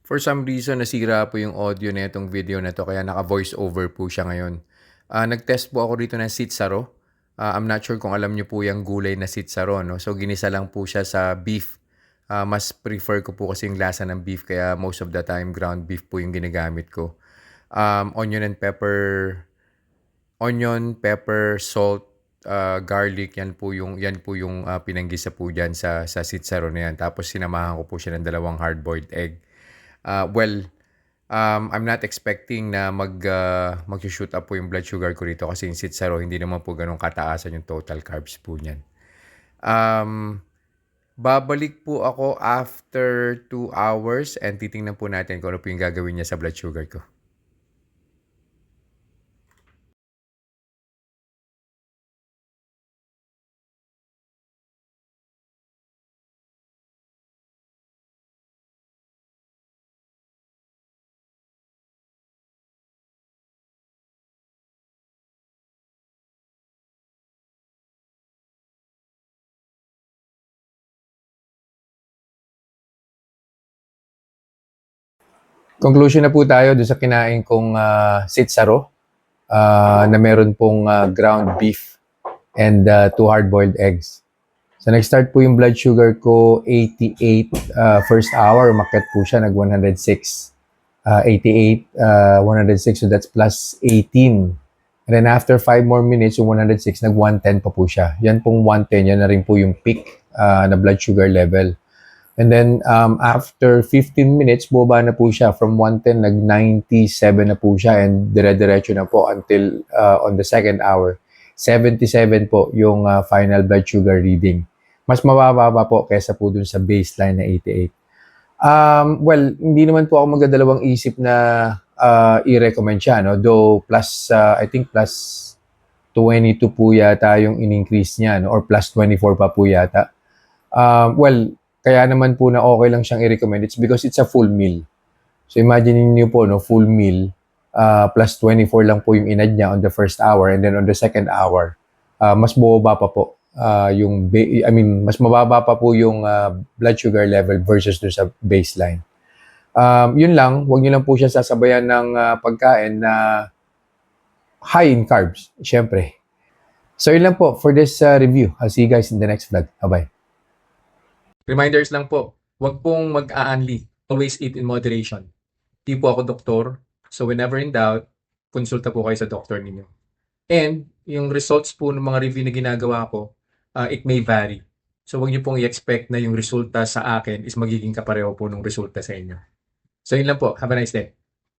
For some reason, nasira po yung audio na itong video na 'to kaya naka-voice over po siya ngayon. Nag-test po ako dito ng sitsaro. I'm not sure kung alam niyo po yung gulay na sitsaro 'no. So ginisa lang po siya sa beef. Mas prefer ko po kasi yung lasa ng beef kaya most of the time ground beef po yung ginagamit ko. Onion, pepper, salt, garlic, yan po yung pinanggisa po diyan sa sitsaro na yan. Tapos sinamahan ko po siya ng dalawang hard-boiled egg. I'm not expecting na magso-shoot up po yung blood sugar ko rito kasi yung sitsaro hindi naman po gano'n kataasan yung total carbs po niyan. Babalik po ako after 2 hours and titingnan po natin kung ano po yung gagawin niya sa blood sugar ko. Conclusion na po tayo doon sa kinain kong sitsaro na meron pong ground beef and 2 hard-boiled eggs. So nag-start po yung blood sugar ko 88 first hour, umakyat po siya nag 106. 88, 106, so that's plus 18. And then after 5 more minutes, yung 106, nag 110 pa po siya. Yan pong 110, yan na rin po yung peak na blood sugar level. And then after 15 minutes, bumaba na po siya. From 110, nag 97 na po siya and dire-diretso na po until on the second hour. 77 po yung final blood sugar reading. Mas mababa pa po kesa po dun sa baseline na 88. Hindi naman po ako magdadalawang isip na i-recommend siya, no? Though I think plus 22 po yata yung in-increase niya, no? Or plus 24 pa po yata. Kaya naman po na okay lang siyang i-recommend. It's because it's a full meal. So imagine niyo po, no, full meal, plus 24 lang po yung inad niya on the first hour and then on the second hour, mas bumaba pa po mas mababa pa po yung blood sugar level versus do sa baseline. Yun lang, wag niyo lang po siya sasabayan ng pagkain na high in carbs, syempre. So yun lang po for this review. I'll see you guys in the next vlog. Bye-bye. Reminders lang po, huwag pong mag-aanli. Always eat in moderation. Di po ako doktor, so whenever in doubt, konsulta po kayo sa doktor ninyo. And yung results po ng mga review na ginagawa ko, it may vary. So huwag niyo pong i-expect na yung resulta sa akin is magiging kapareho po ng resulta sa inyo. So yun lang po. Have a nice day.